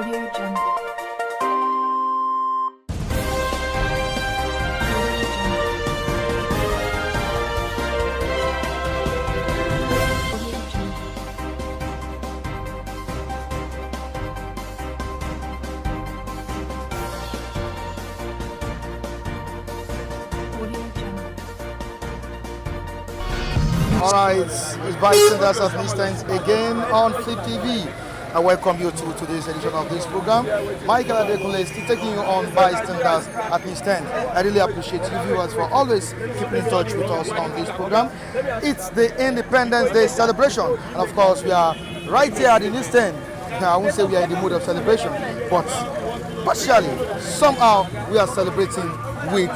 Alright, it's bystanders of Instance again on Flip TV. I welcome you to today's edition of this program. Michael Adekunle is still taking you on bystanders at Instance. I really appreciate you viewers for always keeping in touch with us on this program. It's the Independence Day celebration, and of course we are right here at the Instance. Now I won't say we are in the mood of celebration, but partially, somehow we are celebrating with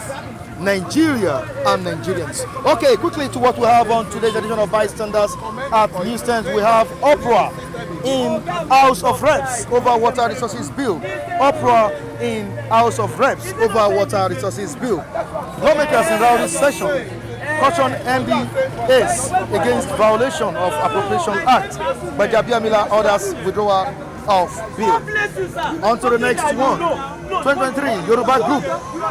Nigeria and Nigerians. Okay, quickly to what we have on today's edition of Bystanders at Newsstand. We have uproar in House of Reps over Water Resources Bill. Uproar in House of Reps over Water Resources Bill. Lawmakers in rowdy session caution MBAs against violation of Appropriation Act. By Jabiamila orders withdrawal of bill. On to the next one. 2023 Yoruba group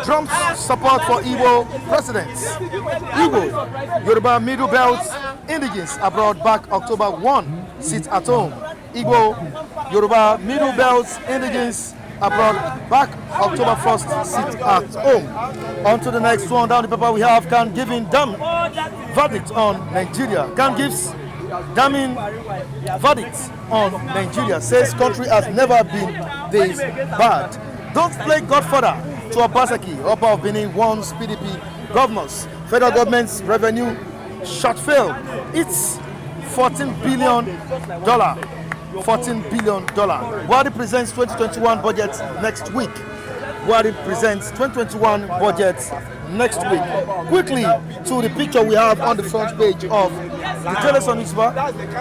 drums support for Igbo presidents. Igbo, Yoruba Middle Belt indigenes abroad back October 1, sit at home. Igbo, Yoruba Middle Belt indigenes abroad back October 1st, sit at home. On to the next one. Down the paper we have can giving damn verdict on Nigeria. Can gives damning verdict on Nigeria. Says country has never been this bad. Don't play Godfather to Obaseki. Upper of Benin warns PDP governors. Federal government's revenue shortfall. It's $14 billion. $14 billion. Buhari presents 2021 budget next week. Buhari presents 2021 budget next week. Quickly to the picture we have on the front page of the Teleson newspaper.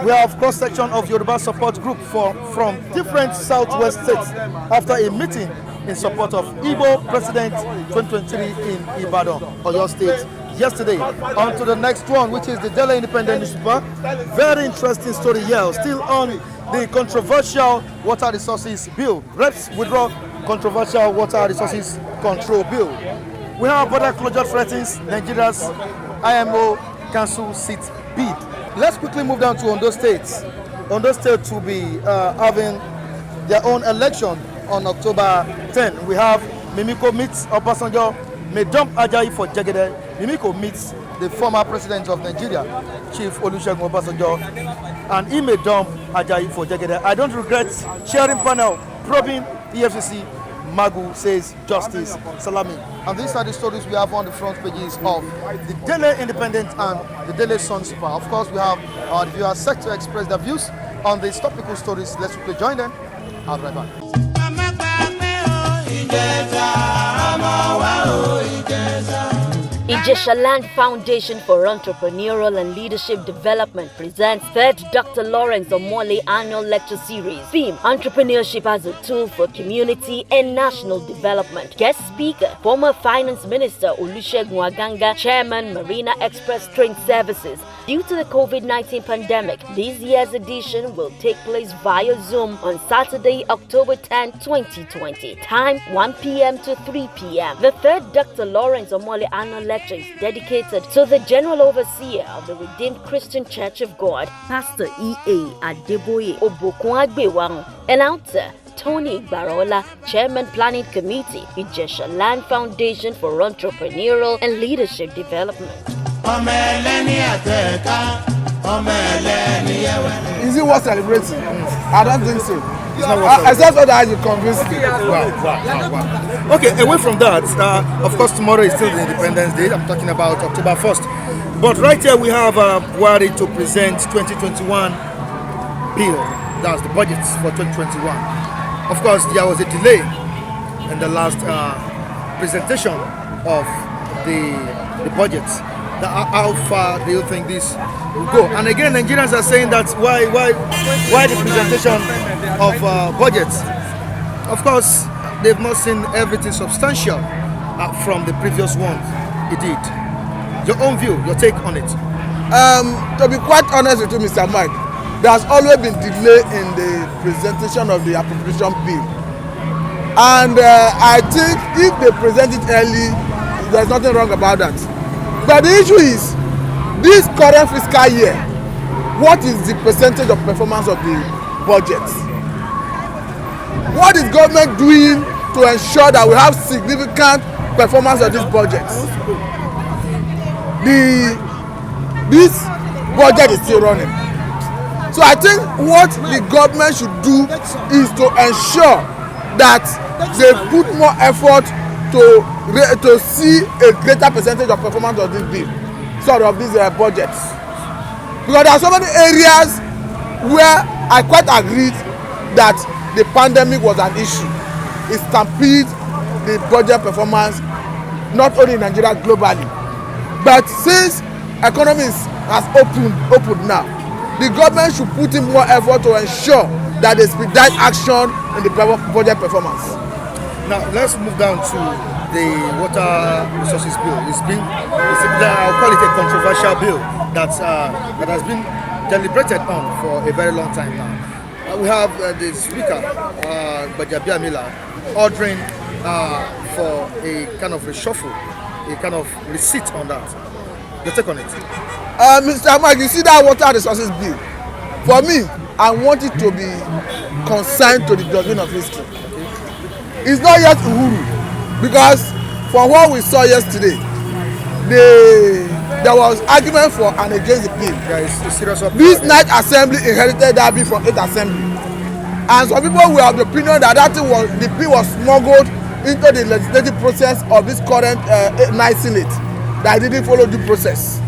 We have cross-section of Yoruba support group from different southwest states after a meeting in support of Igbo President 2023 in Ibadan, Oyo State yesterday. On to the next one, which is the Daily Independent newspaper. Very interesting story here. Still on the controversial Water Resources Bill. Reps withdraw controversial Water Resources Control Bill. We have border closure threatens Nigeria's IMO Council seat bid. Let's quickly move down to Ondo State. Ondo State will be having their own election on October 10. We have Mimiko meets Obasanjo, may dump Ajayi for Jegede. Mimiko meets the former president of Nigeria, Chief Olusegun Obasanjo, and he may dump Ajayi for Jegede. I don't regret chairing panel probing EFCC. Magu says justice Salami. And these are the stories we have on the front pages of the Daily Independent and the Daily Sun Super. Of course, we have our viewers set to express their views on these topical stories. Let's quickly join them. I'll be right back. Ijesha Land Foundation for Entrepreneurial and Leadership Development presents 3rd Dr. Lawrence Omole Annual Lecture Series. Theme: Entrepreneurship as a Tool for Community and National Development. Guest speaker: former Finance Minister Olusegun Aganga, Chairman Marina Express Train Services. Due to the COVID-19 pandemic, this year's edition will take place via Zoom on Saturday, October 10, 2020. Time 1 p.m. to 3 p.m. The 3rd Dr. Lawrence Omole Annual Lecture is dedicated to the General Overseer of the Redeemed Christian Church of God, Pastor E.A. Adeboye Obokunagbewaran. Announcer: Tony Barola, Chairman Planning Committee, Ijesha Land Foundation for Entrepreneurial and Leadership Development. Is it worth celebrating? I don't think so. I said what I convinced me. Wow. Okay, away from that, of course, tomorrow is still the Independence Day. I'm talking about October 1st. But right here we have Buhari to present 2021 bill. That's the budget for 2021. Of course, there was a delay in the last presentation of the budget. How far do you think this will go? And again, Nigerians are saying that why the presentation of budgets? Of course, they've not seen everything substantial from the previous ones. It did. Your own view, your take on it. To be quite honest with you, Mr. Mike, there has always been delay in the presentation of the appropriation bill. And I think if they present it early, there's nothing wrong about that. But the issue is, this current fiscal year, what is the percentage of performance of the budget? What is government doing to ensure that we have significant performance of this budget? This budget is still running. So I think what the government should do is to ensure that they put more effort to see a greater percentage of performance of this bill, sort of these budgets. Because there are so many areas where I quite agreed that the pandemic was an issue. It stampeded the budget performance, not only in Nigeria, globally. But since economy has opened now, the government should put in more effort to ensure that they expedite action in the budget performance. Now let's move down to the water resources bill. I'll call it a controversial bill that has been deliberated on for a very long time now. We have the speaker, Bajabia Miller, ordering for a kind of reshuffle, a kind of receipt on that. Your take on it? Mr. Mike, you see that water resources bill? For me, I want it to be consigned to the dustbin of history. It's not yet Uhuru, because from what we saw yesterday, there was argument for and against the bill. This night assembly inherited that bill from 8th assembly, and some people were of the opinion that the bill was smuggled into the legislative process of this current 9th Senate, that didn't follow due process.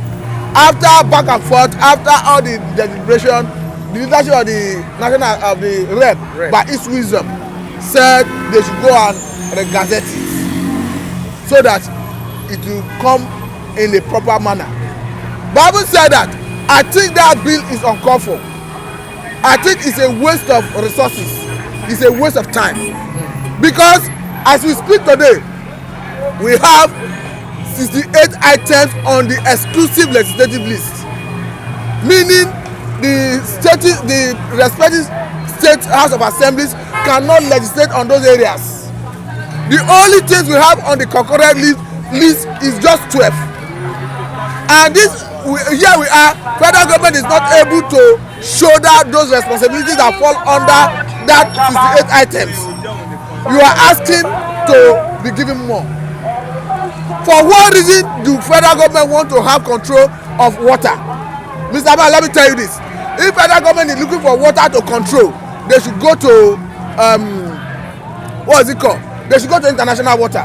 After back and forth, after all the deliberation, the leadership of the national of the rep by its wisdom said they should go and regazette it so that it will come in a proper manner. But having said that, I think that bill is uncalled for. I think it's a waste of resources. It's a waste of time, because as we speak today, we have 68 items on the exclusive legislative list, meaning the respective state house of assemblies cannot legislate on those areas. The only things we have on the concurrent list is just 12, and here we are. Federal government is not able to shoulder those responsibilities that fall under that 68 items. You are asking to be given more. For what reason do federal government want to have control of water? Mr. Man, let me tell you this. If federal government is looking for water to control, they should go to what is it called? They should go to international water.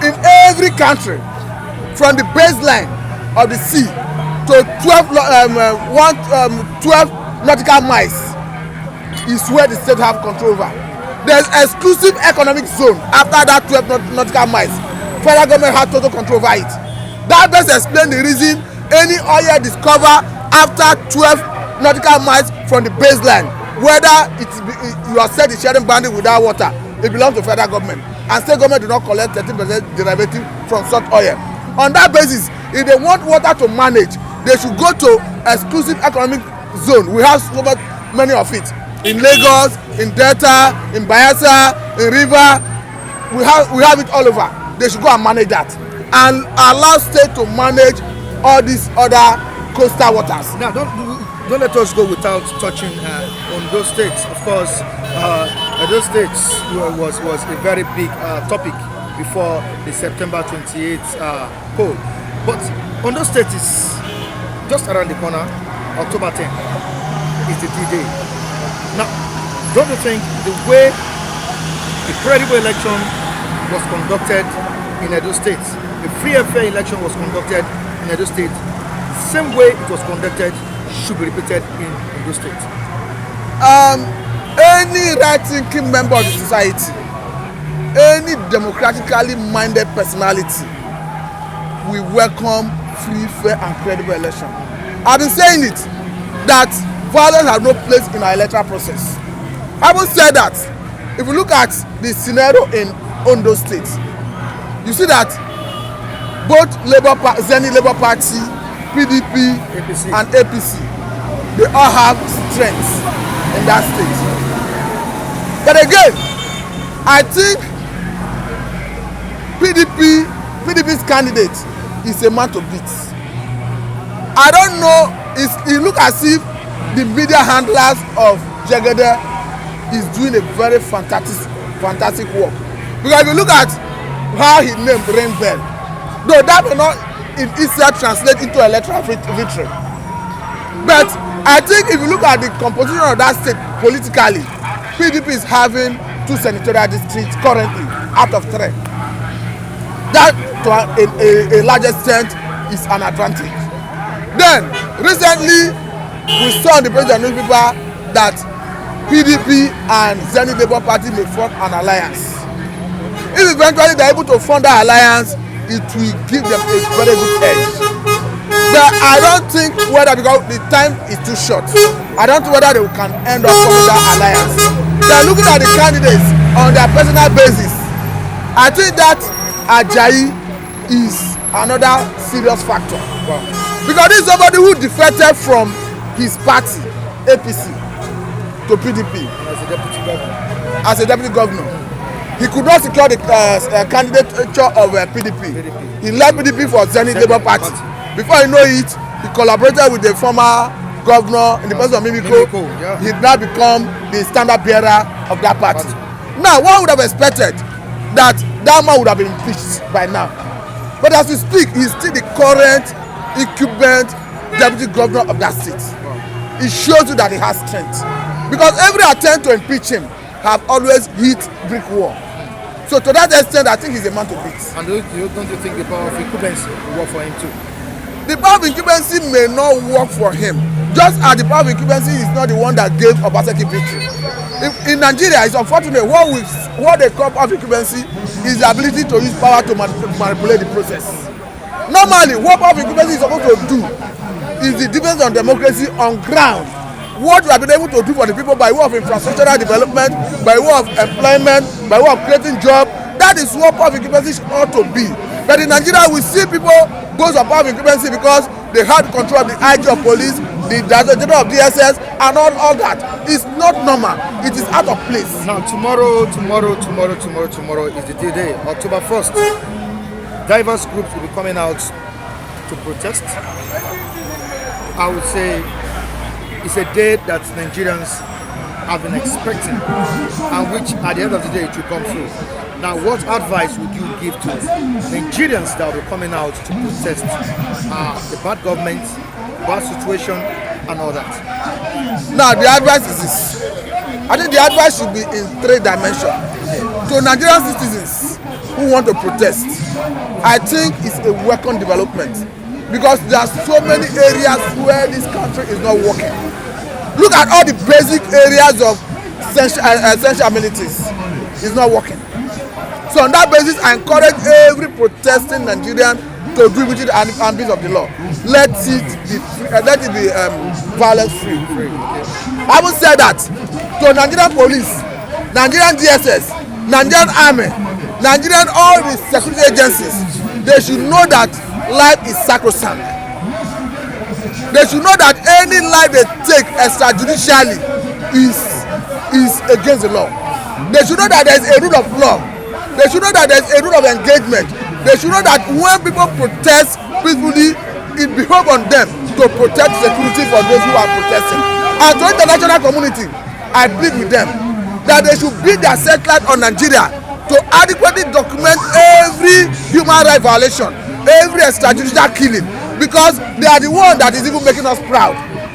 In every country, from the baseline of the sea to 12 nautical miles is where the state have control over. There's exclusive economic zone after that 12 nautical miles. Federal government has total control over it. That best explain the reason any oil discovered after 12 nautical miles from the baseline, whether you are set the sharing boundary with that water, it belongs to federal government, and state government do not collect 13% derivative from such oil. On that basis, if they want water to manage, they should go to exclusive economic zone. We have so many of it in Lagos, in Delta, in Bayelsa, in River. We have it all over. They should go and manage that and allow state to manage all these other coastal waters. Now, don't let us go without touching on those states. Of course, those states was a very big topic before the September 28th poll. But on those states, is just around the corner. October 10th is the D-Day. Now, don't you think the way the credible election was conducted in Edo State, the free and fair election was conducted in Edo State, the same way it was conducted should be repeated in Edo State? Any right-thinking member of the society, any democratically minded personality, we welcome free, fair, and credible election. I've been saying it that violence has no place in our electoral process. Having said that, if you look at the scenario in Ondo State, you see that both Zenith Labour Party, PDP, and APC, they all have strength in that state. But again, I think PDP's candidate is a man to beat. I don't know, it look as if the media handlers of Jegede is doing a very fantastic work. Because if you look at how he named Rain Bell, though that may not in itself translate into electoral victory. But I think if you look at the composition of that state politically, PDP is having 2 senatorial districts currently out of 3. That to a large extent is an advantage. Then recently we saw in the president newspaper that PDP and Zenith Labour Party may form an alliance. If eventually they are able to form that alliance, it will give them a very good edge. But I don't think whether, because the time is too short, I don't know whether they can end up forming that alliance. They are looking at the candidates on their personal basis. I think that Ajayi is another serious factor. Wow. Because this is somebody who defected from his party, APC, to PDP. As a deputy governor. He could not secure the candidature of PDP. He left PDP for Zenith Labour Party. Before you know it, he collaborated with the former governor in the person of Mimiko. Yeah. He now become the standard bearer of that party. Now, one would have expected that man would have been impeached by now. But as we speak, he's still the current incumbent deputy governor of that state. It shows you that he has strength. Because every attempt to impeach him have always hit brick wall. So to that extent, I think he's a man to beat. And don't you think the power of incumbency will work for him too? The power of incumbency may not work for him, just as the power of incumbency is not the one that gave Obaseki victory. In Nigeria, it's unfortunate. What they call power of incumbency is the ability to use power to manipulate the process. Normally, what power of incumbency is supposed to do is the defense on democracy on ground. What we have been able to do for the people by way of infrastructural development, by way of employment, by way of creating jobs, that is what power of incumbency ought to be. But in Nigeria, we see people go to power of incumbency because they had control of the IG of police, the director general of DSS, and all that. It's not normal. It is out of place. Now, tomorrow is the day, October 1st. Diverse groups will be coming out to protest. I would say it's a day that Nigerians have been expecting, and which at the end of the day it will come through. Now, what advice would you give to Nigerians that will be coming out to protest the bad government, bad situation, and all that? Now, the advice is this. I think the advice should be in 3 dimensions. To Nigerian citizens who want to protest, I think it's a welcome development, because there are so many areas where this country is not working. Look at all the basic areas of essential amenities. It's not working. So on that basis, I encourage every protesting Nigerian to do within the ambit of the law. Let it be violence free. Having said that, to Nigerian police, Nigerian DSS, Nigerian army, Nigerian all the security agencies, they should know that life is sacrosanct. They should know that any life they take extrajudicially is against the law. They should know that there is a rule of law. They should know that there is a rule of engagement. They should know that when people protest peacefully, it behoves on them to protect security for those who are protesting. And to the international community, I plead with them that they should build their satellite on Nigeria to adequately document every human rights violation, every extrajudicial killing, because they are the one that is even making us proud.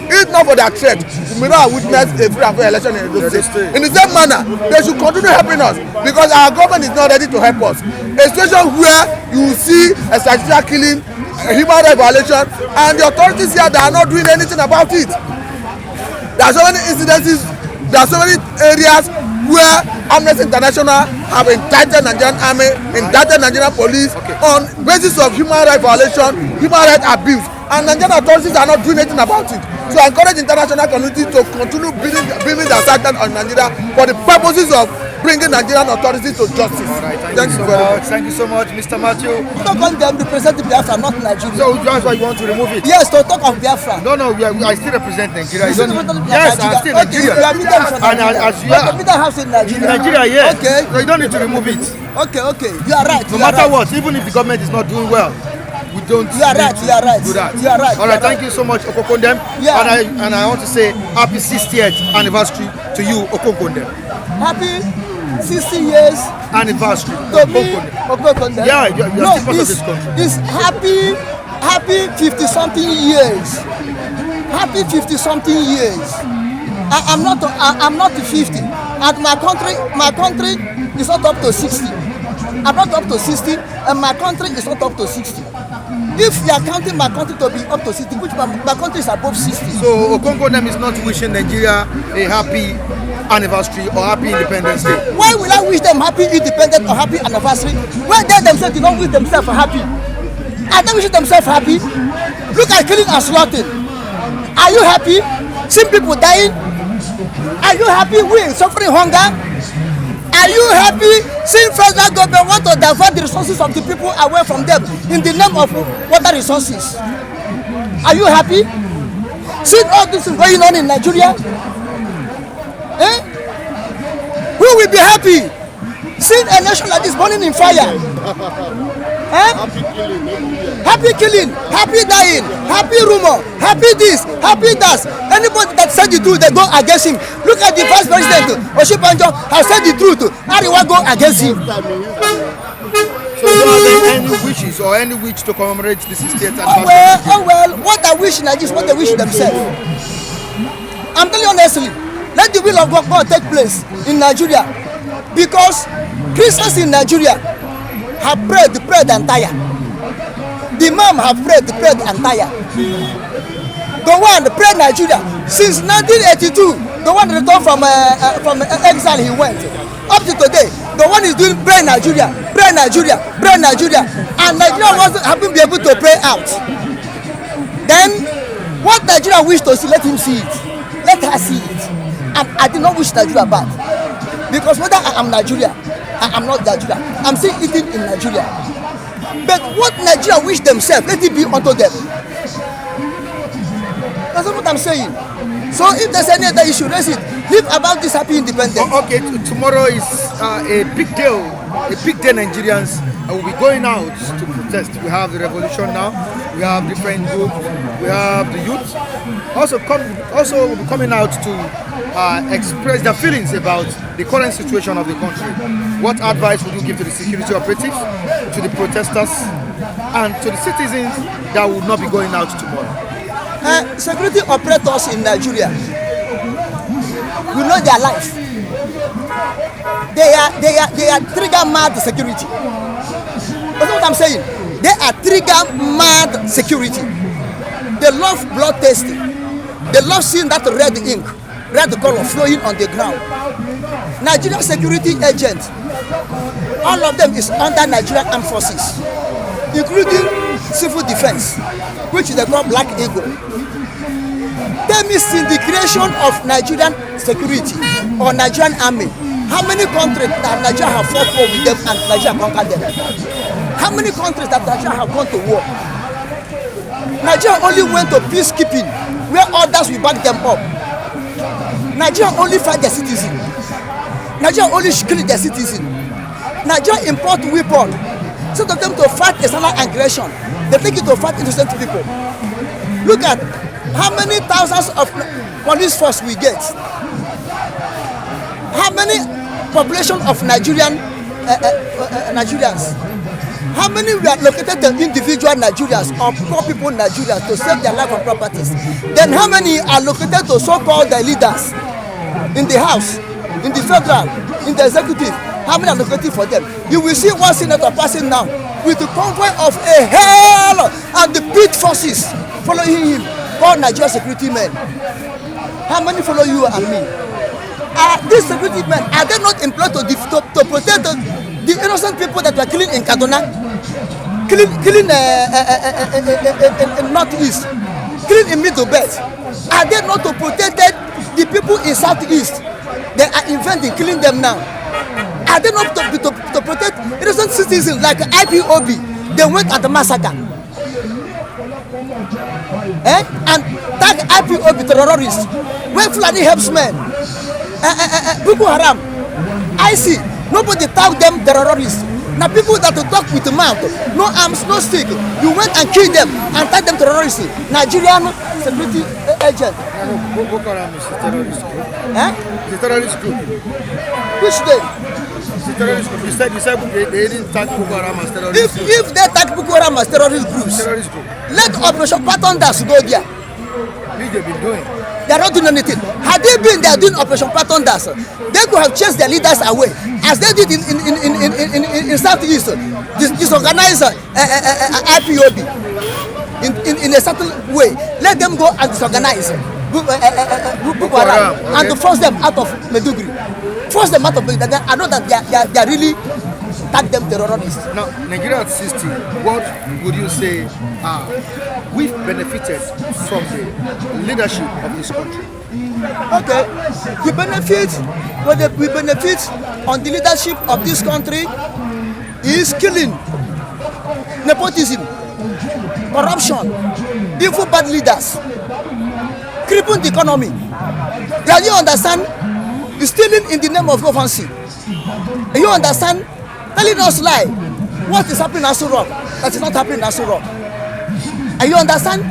If not for their threat, we may not have witnessed a free and fair election in the state. In the same manner, they should continue helping us, because our government is not ready to help us. A situation where you see extrajudicial killing, a human rights violation, and the authorities here that are not doing anything about it. There are so many incidences, there are so many areas where Amnesty International have indicted Nigerian army, indicted Nigerian police on basis of human rights violation, human rights abuse, and Nigerian authorities are not doing anything about it. So I encourage international community to continue building their satellite on Nigeria for the purposes of bringing Nigerian authorities to justice. All right, thank you so much. Thank you so much, Mr. Matthew. Talk on them represent Biafra, not Nigeria. So that's why you want to remove it? Yes, to talk of Biafra. No, I still represent Nigeria. You still represent Yes, Nigeria. I'm still Okay, Nigeria. you are leader from And Nigeria. as you are, But the house in Nigeria. in Nigeria, yes. Okay. So you don't need to remove it. Okay. You are right. No matter what, even if the government is not doing well, we don't. You are right. do that. You are right. All right, thank you so much, Okokondem. Yeah. And I want to say happy 60th anniversary to you, Okokondem. Happy 60 years Anniversary. to me, Okokondem. Yeah, you're still part of this country. It's happy 50-something years. Happy 50-something years. I'm not 50. And my country is not up to 60. I'm not up to 60, and my country is not up to 60. If you are counting my country to be up to 60, which my country is above 60. So Okokondem is not wishing Nigeria a happy anniversary or happy Independence Day. Why will I wish them happy independence or happy anniversary when they themselves do not wish themselves happy? Are they wishing themselves happy? Look at killing and slaughtering. Are you happy? Seeing people dying? Are you happy? We suffering hunger? Are you happy seeing federal government want to divert the resources of the people away from them in the name of water resources? Are you happy? Seeing all this is going on in Nigeria? Eh? Who will be happy seeing a nation like this burning in fire? Eh? Happy killing, happy dying, happy rumor, happy this, happy that. Anybody that said the truth, they go against him. Look at the vice president, Oshibanjo, has said the truth. Ariwa go against him. So do you have any wishes or any wish to commemorate the 60th anniversary? Oh well, what I wish in Nigeria is what they wish themselves. I'm telling you honestly, let the will of God take place in Nigeria, because Christians in Nigeria have prayed and tired. The Imam have prayed and tired. The one prayed Nigeria since 1982. The one returned from exile he went. Up to today, the one is doing pray Nigeria, and Nigeria haven't been able to pray out. Then, what Nigeria wish to see, let him see it. Let her see it. I did not wish Nigeria bad, because whether I am Nigeria, I am not Nigeria. I'm still eating in Nigeria. But what Nigeria wish themselves, let it be unto them. That's what I'm saying. So if there's any other issue, raise it. Live about this happy independence. Okay, tomorrow is a big day. A big day, Nigerians will be going out to protest. We have the revolution now. We have different groups. We have the youth. Also will be coming out to express their feelings about the current situation of the country. What advice would you give to the security operatives, to the protesters, and to the citizens that would not be going out tomorrow? Security operators in Nigeria, we know their life. They are trigger mad security. That's what I'm saying. They are trigger mad security. They love blood tasting. They love seeing that red ink, red color flowing on the ground. Nigerian security agents, all of them is under Nigerian armed forces, including civil defense, which they call Black Eagle. Tell me, since the creation of Nigerian security or Nigerian army, how many countries that Nigeria have fought war with them and Nigeria conquered them? How many countries that Nigeria have gone to war? Nigeria only went to peacekeeping, where others will back them up. Nigeria only fight their citizens. Nigeria only kill their citizens. Nigeria import weapons, instead of them to fight external aggression, they take it to fight innocent people. Look at how many thousands of police force we get. How many population of Nigerians? How many we are located to individual Nigerians or poor people Nigerians to save their life and properties? Then how many are located to so-called leaders in the house, in the federal, in the executive? How many are located for them? You will see one senator passing now with the convoy of a hell and the pit forces following him, called Nigerian security men. How many follow you and me? These security men, are they not employed to protect the innocent people that were killing in Kaduna, killing in Northeast, killing in Middle Belt? Are they not to protect the people in Southeast? They are inventing killing them now. Are they not to protect innocent citizens like IPOB? They went at the massacre. And tag IPOB terrorists. When Fulani helps men, Boko Haram, I see nobody tag them terrorists. Now people that talk with the mouth, no arms, no stick, you went and killed them and tag them terrorists. Nigerian security agent. Boko Haram is a terrorist group. It's a terrorist group. Which day? It's a terrorist group. You said they didn't tag Boko Haram as terrorist group. If they tag Boko Haram as terrorist groups, let Operation Patonders go there. What they've been doing? They are not doing anything. Had they been there doing Operation Patonders, they could have chased their leaders away, as they did in Southeast, disorganized IPOB in a certain way. Let them go and disorganize Boko Haram and to force them out of Maiduguri. Force them out of Maiduguri. I know that they are really tag them terrorists. Now, Nigeria at 60, what would you say we've benefited from the leadership of this country? Okay, we benefit on the leadership of this country is killing, nepotism, corruption, evil bad leaders, crippling the economy. Can you understand? Stealing in the name of governance. You understand? Telling us lie. What is happening in Aso Rock that is not happening in Aso Rock. And you understand?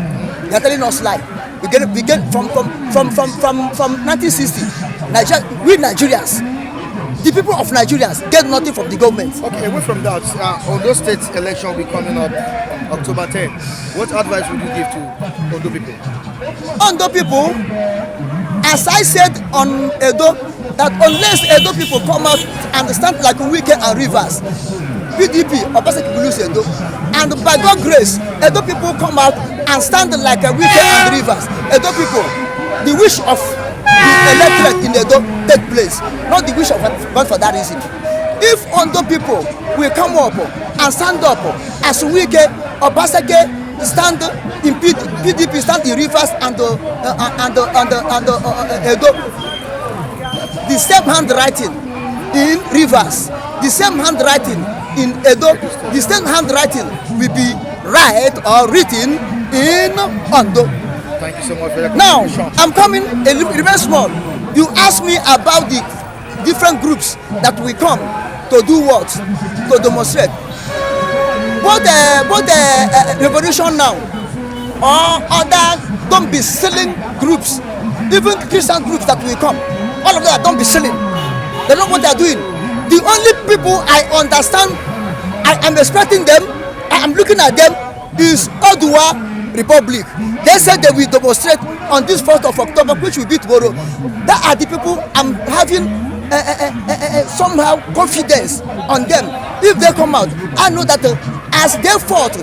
They are telling us lie. We get from 1960. We Nigerians, the people of Nigerians get nothing from the government. Okay, away from that, Ondo State election will be coming up October 10. What advice would you give to Ondo people? Ondo people, as I said on Edo, that unless Edo people come out and stand like Wike and Rivers, PDP or Obaseki will lose Edo. And by God's grace, Edo people come out and stand like Wike and Rivers. Edo people, the wish of the electorate in Edo take place, not the wish of God for that reason. If Ondo people will come up and stand up as Wike or Obaseki stand in PDP, stand in Rivers and Edo, the same handwriting in Rivers, the same handwriting in Edo, the same handwriting will be written in Ondo. Thank you so much for your Now, contribution. I'm coming a little very small. You asked me about the different groups that will come to do what? To demonstrate. Both Revolution Now or other don't be selling groups, even Christian groups that will come. All of them don't be selling. They know what they are doing. The only people I understand, I am expecting them, I am looking at them, is Oduduwa Republic. They said they will demonstrate on this 1st of October, which will be tomorrow. That are the people I'm having somehow confidence on them. If they come out, I know that as they fought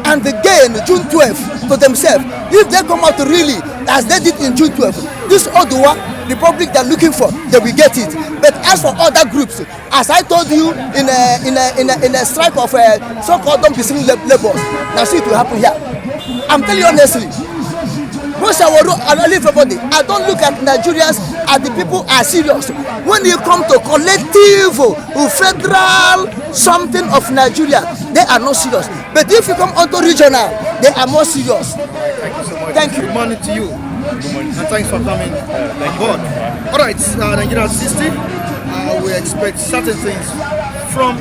and they gained June 12th to themselves, if they come out really as they did in June 12th, this Oduduwa Republic they're looking for, they will get it. But as for other groups, as I told you in a strike of so-called non-business laborers, now see it will happen here. I'm telling you honestly, I don't look at Nigerians as the people are serious. When you come to collective, federal, something of Nigeria, they are not serious. But if you come onto regional, they are more serious. Thank you so much. Thank you. Good morning to you. And thanks for coming on board. All right, Nigeria 60, we expect certain things from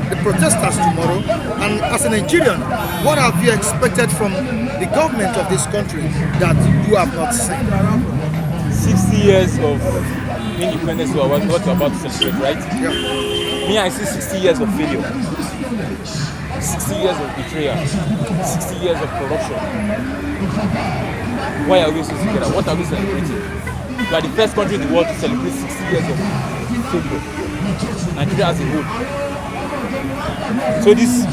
the protesters tomorrow. And as a Nigerian, what have you expected from the government of this country that you have not seen? 60 years of independence we are not about to celebrate, right? Yeah. Me, I see 60 years of failure, 60 years of betrayal, 60 years of corruption. Why are we so together? What are we celebrating? We are the first country in the world to celebrate 60 years of failure. Nigeria as a whole. So this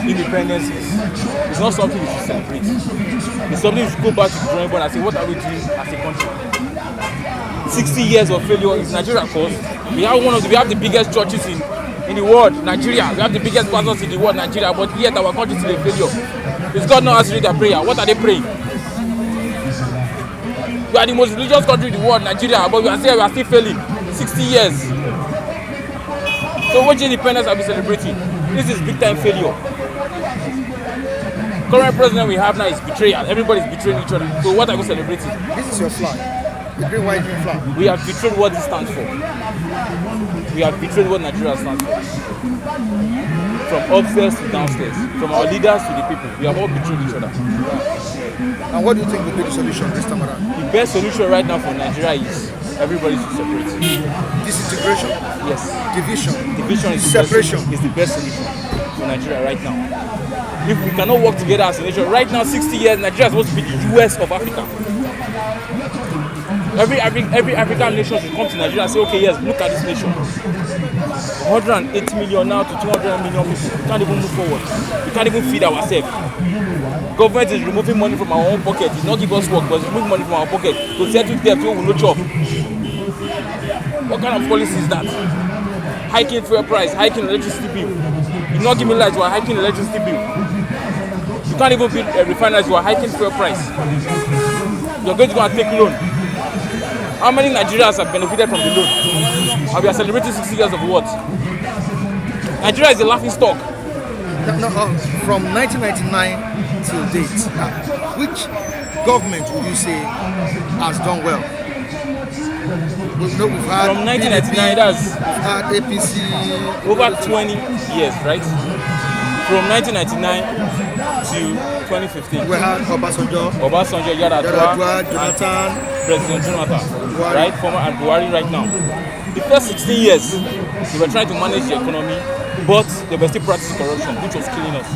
independence is not something we should celebrate. It's something we should go back to the drawing board and say, what are we doing as a country? 60 years of failure is Nigeria cause. We have the biggest churches in the world, Nigeria. We have the biggest pastors in the world, Nigeria, but yet our country is still a failure. Is God not answering their prayer? What are they praying? We are the most religious country in the world, Nigeria, but we are still failing. 60 years. So which independence are we celebrating? This is big time failure. Current president we have now is betrayal. Everybody's betraying each other. So what are we celebrating? This is your flag. The green, white, green flag. We have betrayed what this stands for. We have betrayed what Nigeria stands for. From upstairs to downstairs, from our leaders to the people, we have all betrayed each other. And what do you think will be the solution this time around? The best solution right now for Nigeria is everybody should separate. Disintegration? Yes. Division? Division is Separation? is the best solution for Nigeria right now. If we cannot work together as a nation, right now 60 years, Nigeria is supposed to be the US of Africa. Every African nation should come to Nigeria and say, okay, yes, look at this nation. 180 million now to 200 million people. We can't even move forward. We can't even feed ourselves. Government is removing money from our own pocket. It's not giving us work, but it's removing money from our pocket to settle debt so we will not chop. What kind of policy is that? Hiking fuel price, hiking electricity bill. You're not giving light, you are hiking electricity bill. You can't even build a refinery, you are hiking fuel price. You're going to go and take loan. How many Nigerians have benefited from the loan? And we are celebrating 60 years of what? Nigeria is a laughing stock. From 1999 till date, which government would you say has done well? We've had From 1999, that's we've had APC over 20 years, right? From 1999 to 2015. We had Obasanjo, Oduduwa, Jonathan, President Jonathan, Buhari. right? Former and Buhari right now. The first 16 years, they were trying to manage the economy, but they were still practicing corruption, which was killing us.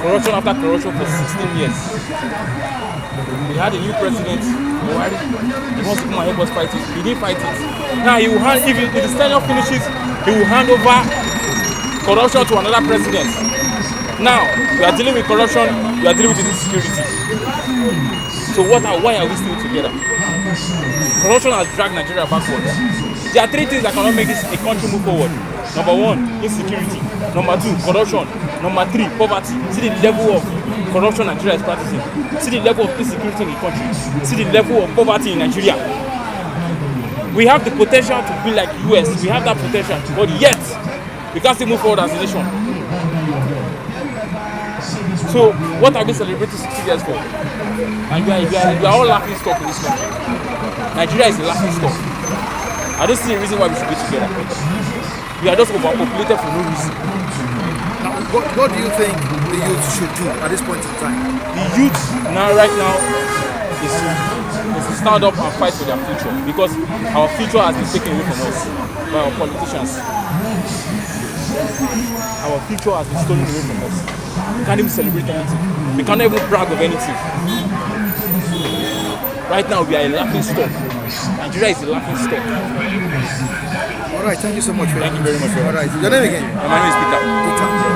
Corruption after corruption for 16 years. We had a new president, Buhari. He wants to come and help us fight it. He didn't fight it. Now he will hand, if his tenure finishes, he will hand over corruption to another president. Now we are dealing with corruption, we are dealing with insecurity. So why are we still together? Corruption has dragged Nigeria backwards. There are three things that cannot make a country move forward. Number one, insecurity. Number two, corruption. Number three, poverty. See the level of corruption Nigeria is practicing. See the level of insecurity in the country. See the level of poverty in Nigeria. We have the potential to be like US. We have that potential, but yet we can't still move forward as a nation. So what are we celebrating 60 years for? And we are all laughing stock in this country. Nigeria is a laughing stock. I don't see a reason why we should be together. We are just overpopulated for no reason. Now, what do you think the youth should do at this point in time? The youth right now is to stand up and fight for their future, because our future has been taken away from us by our politicians. Our future has been stolen away from us. We can't even celebrate anything. We can't even brag of anything. Right now we are a laughing stock. Nigeria is a laughing stock. All right, thank you so much. Thank you very much. All right, your name again? My name is Peter. Thank you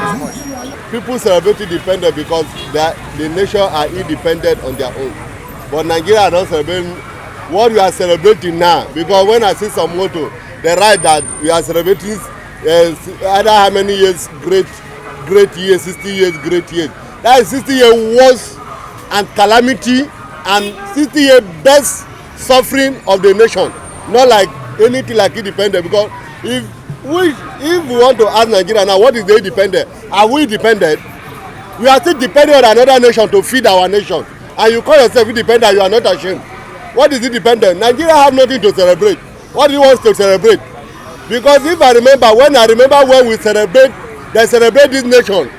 so much. People celebrate independence because the nation are independent on their own. But Nigeria are not celebrating what we are celebrating now. Because when I see some motto, they write that we are celebrating either how many years, great years, 60 years, great years. That is 60 years worst and calamity and 60 years best suffering of the nation. Not like anything like independent. Because if we want to ask Nigeria now, what is the independent? Are we dependent? We are still dependent on another nation to feed our nation. And you call yourself independent, you are not ashamed. What is independent? Nigeria have nothing to celebrate. What do you want to celebrate? Because if I remember when we celebrate this nation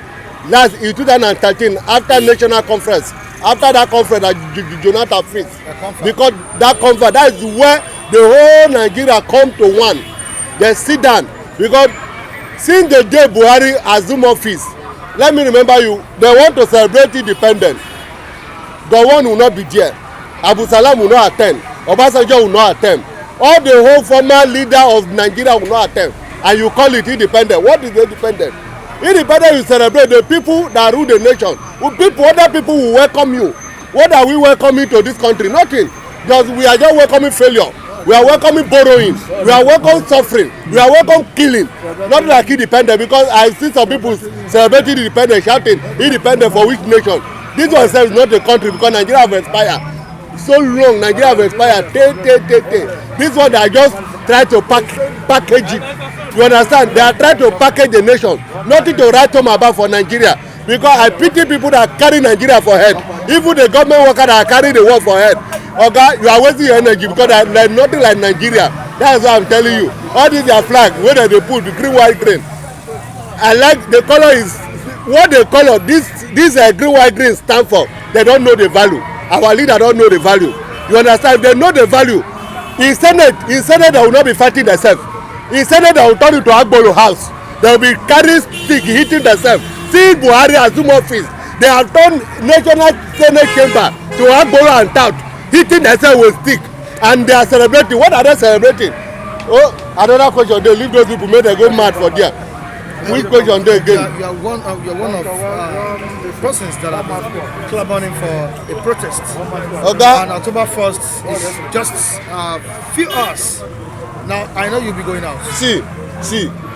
last in 2013 after national conference. After that conference that Jonathan faced. Because that conference, that is where the whole Nigeria come to one. They sit down. Because since the day Buhari assumed office, let me remember you, they want to celebrate independence. The one will not be there. Abu Salam will not attend. Obasanjo will not attend. All the whole former leader of Nigeria will not attend. And you call it independent. What is independent? Independent you celebrate the people that rule the nation. Other people will welcome you. What are we welcoming to this country? Nothing. We are just welcoming failure. We are welcoming borrowing. We are welcoming suffering. We are welcoming killing. Not like independent, because I see some people celebrating independence, shouting independent for which nation? This one is not a country, because Nigeria have expired. So long, Nigeria have expired. This one they are just trying to package it. You understand? They are trying to package the nation, nothing to write home about for Nigeria. Because I pity people that carry Nigeria for head. Even the government worker that carry the world for head. Okay, you are wasting your energy because there is nothing like Nigeria. That's what I'm telling you. All these are flag, whether they put the green, white, green. I like the color is what the color this green, white, green stand for. They don't know the value. Our leader don't know the value. You understand? If they know the value. In Senate they will not be fighting themselves. In Senate they will turn into Agboro house. They will be carrying stick hitting themselves. See Buhari assume office. They have turned National Senate chamber to Agboro and tout, hitting themselves with stick, and they are celebrating. What are they celebrating? Oh, another question. They leave those people, make them go mad for there. Which question they again? You are one of the persons that have been clamoring for a protest. Okay. And October 1st is just few hours. Now I know you'll be going out. See,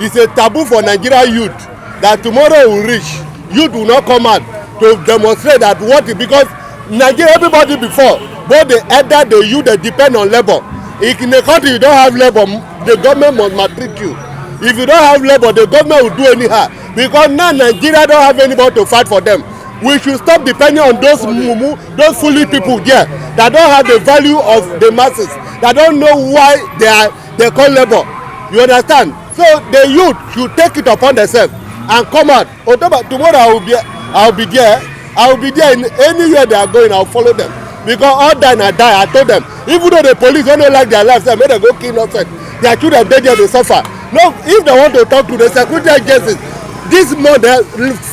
it's a taboo for Nigeria youth that tomorrow will reach. Youth will not come out to demonstrate that because Nigeria, everybody before, both the elder, the youth, they depend on labor. If in a country you don't have labor, the government must maltreat you. If you don't have labor, the government will do anyhow. Because now Nigeria don't have anybody to fight for them. We should stop depending on those those foolish people there that don't have the value of the masses, that don't know why they call labor. You understand? So the youth should take it upon themselves and come out. Tomorrow I will be there. I will be there in anywhere they are going. I will follow them. Because all die and die. I told them, even though the police don't like their lives, they may they go kill innocent. Their children they suffer. No, if they want to talk to the security agencies, this month,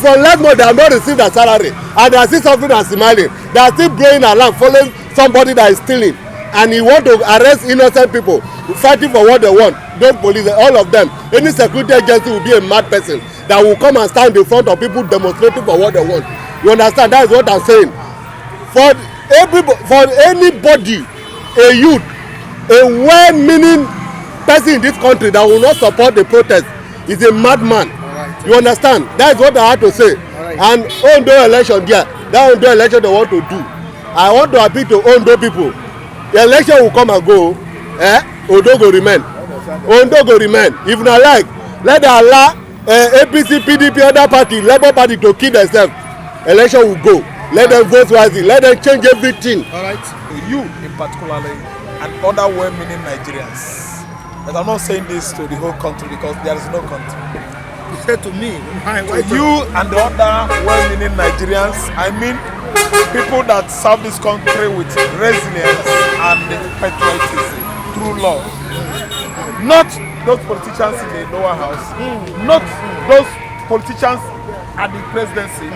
for last month, they have not received their salary, and they are still suffering and smiling. They are still blowing alarm, following somebody that is stealing, and he want to arrest innocent people, fighting for what they want. Those police, all of them, any security agency will be a mad person that will come and stand in front of people demonstrating for what they want. You understand? That is what I'm saying. For anybody, a youth, a well-meaning person in this country that will not support the protest is a madman. Right. You understand? That is what I have to say. Right. And Ondo election there, that Ondo election they want to do. I want to appeal to Ondo people. The election will come and go. Ondo go remain. Ondo go remain. If not like, let them allow APC, PDP, other party, Labour Party to kill themselves. Election will go. Let them vote wisely. Let them change everything. All right. You in particularly and other well-meaning Nigerians. But I'm not saying this to the whole country because there is no country. You said to me, you and the other well-meaning Nigerians, I mean people that serve this country with resilience and patriotism, true love. Not those politicians in the lower house, not those politicians at the presidency,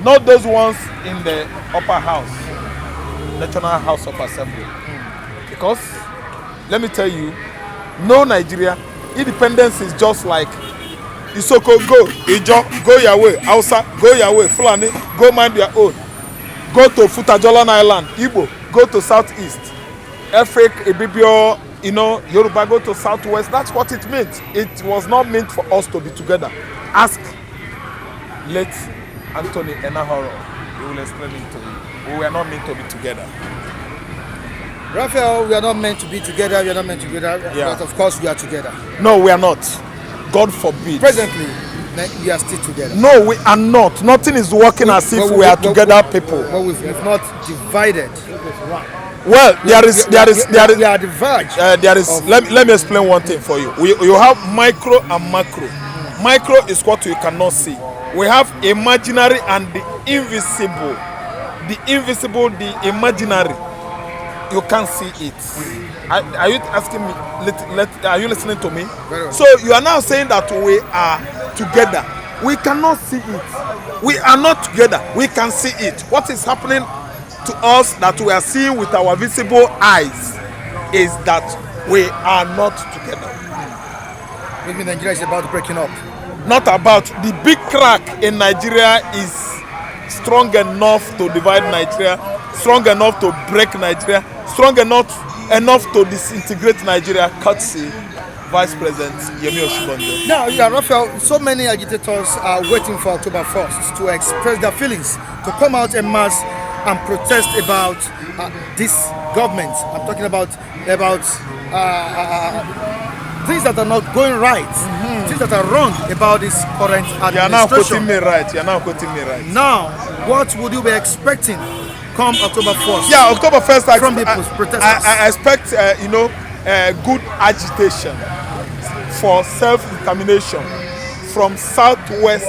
not those ones in the upper house, National House of Assembly. Because, let me tell you, no Nigeria, independence is just like Isoko, go, Ijo, go your way, Hausa, go your way, Fulani, go mind your own. Go to Futajolan Island, Igbo, go to Southeast. Efik, Ibibio, Yoruba, go to Southwest. That's what it meant. It was not meant for us to be together. Ask late Anthony Enahoro. He will explain it to you. We were not meant to be together. Raphael, we are not meant to be together. We are not meant to be together. Yeah. But of course, we are together. No, we are not. God forbid. Presently, we are still together. No, we are not. Nothing is working as if we are together people. But we've not divided. Well, there is. We are diverged. There is. Let me explain one thing for you. You have micro and macro. Micro is what you cannot see. We have imaginary and the invisible. The invisible, the imaginary. You can't see it. Are you asking me? Are you listening to me? So you are now saying that we are together. We cannot see it. We are not together. We can see it. What is happening to us that we are seeing with our visible eyes is that we are not together. Maybe Nigeria is about breaking up. Not about. The big crack in Nigeria is strong enough to divide Nigeria, strong enough to break Nigeria, strong enough to disintegrate Nigeria, courtesy Vice President Yemi Osinbajo. Now, Raphael, so many agitators are waiting for October 1st to express their feelings, to come out en masse and protest about this government. I'm talking about things that are not going right, things that are wrong about this current administration. You are now quoting me right. You are now quoting me right. Now, what would you be expecting come October 1st? Yeah, October 1st. From the protesters. I expect, good agitation for self-determination from southwest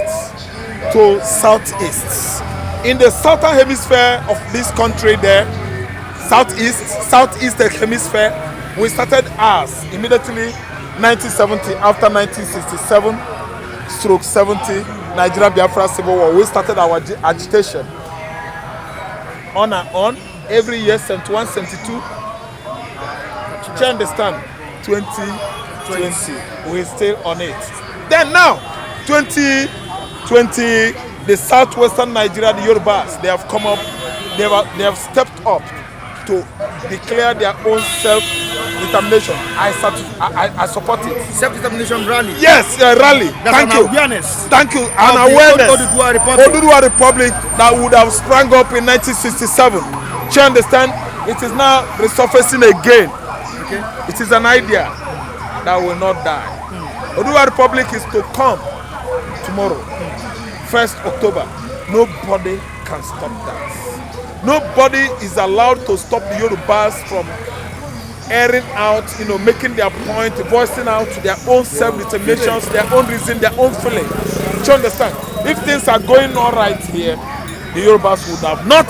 to southeast. In the southern hemisphere of this country, there, southeast hemisphere, we started ours immediately 1970 after 1967/70 Nigeria Biafra Civil War. We started our agitation on and on every year, 71, 72. You understand? 2020, we're still on it. Then now, 2020, the southwestern Nigeria, the Yorubas, they have come up, they have stepped up to declare their own self-determination. I support it. Self-determination rally. Yes, rally. That's an awareness. Thank you. An awareness. Oduduwa Republic. Oduduwa Republic that would have sprung up in 1967. Do you understand? It is now resurfacing again. Okay. It is an idea that will not die. Oduduwa Republic is to come tomorrow, 1st October. Nobody can stop that. Nobody is allowed to stop the Yorubas from airing out, making their point, voicing out their own self-determinations, their own reason, their own feeling. Do you understand? If things are going all right here, the Yorubas would have not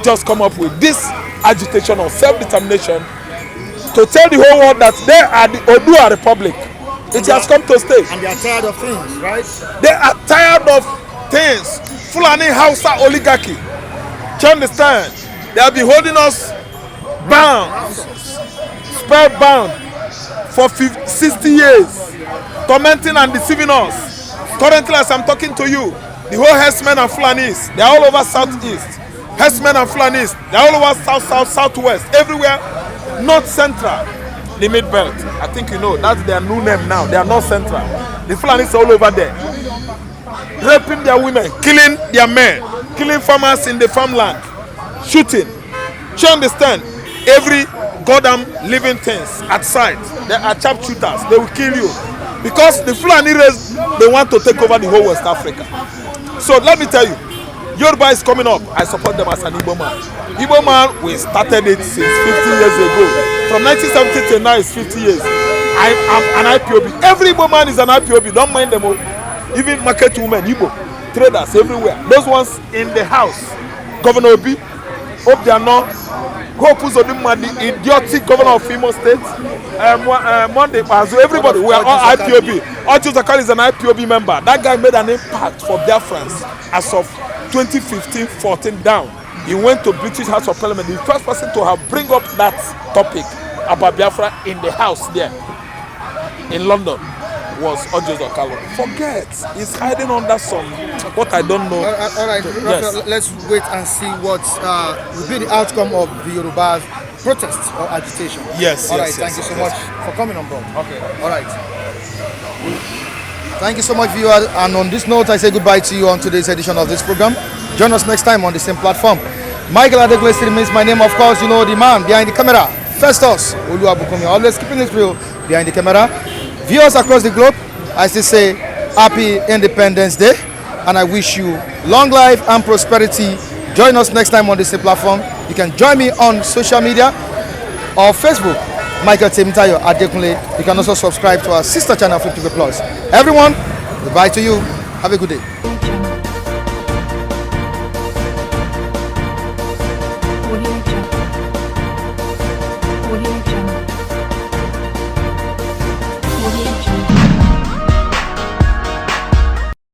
just come up with this agitation of self-determination to tell the whole world that they are the Oduduwa Republic. It has come to stay. And they are tired of things, right? They are tired of things. Fulani Hausa oligarchy. Do you understand? They have been holding us bound, spellbound for 60 years, tormenting and deceiving us. Currently, as I'm talking to you, the whole herdsmen and Fulanis, they are all over southeast. Herdsmen and Fulanis, they are all over south, southwest, everywhere, north central, the mid belt. I think you know that's their new name now. They are north central. The Fulanis are all over there, raping their women, killing their men, killing farmers in the farmland, shooting. Do you understand? Every goddamn living things at sight. They are sharpshooters. They will kill you because the Fulani race, they want to take over the whole West Africa. So let me tell you, Yoruba is coming up. I support them as an Igbo man. Igbo man, we started it since 50 years ago. From 1970 till now, it's 50 years. I am an IPOB. Every Igbo man is an IPOB. Don't mind them all. Even market women, Igbo, traders everywhere. Those ones in the house. Governor Obi, hope they are not. Hope Uzodinma, the idiotic governor of Imo State. Monday, so everybody, we are all IPOB. Oduduwa Zakari is an IPOB member. That guy made an impact for Biafrans as of 2015-14 down. He went to British House of Parliament. The first person to have bring up that topic about Biafra in the house there in London was Oduduwa Zakari. Forget, he's hiding under some what I don't know. All right, Yes. let's wait and see what will be the outcome of the Yoruba protests or agitation. Yes. All right, yes, thank you so yes. much for coming on board. Okay. All right. Thank you so much, viewers. And on this note, I say goodbye to you on today's edition of this program. Join us next time on the same platform. Michael Adekunle still remains my name, of course. You know the man behind the camera. Festus Oluwabukumi, always keeping it real behind the camera. Viewers across the globe, I still say Happy Independence Day, and I wish you long life and prosperity. Join us next time on the same platform. You can join me on social media or Facebook, Michael Temitayo Adekunle. You can also subscribe to our sister channel, 50 Plus. Everyone, goodbye to you. Have a good day.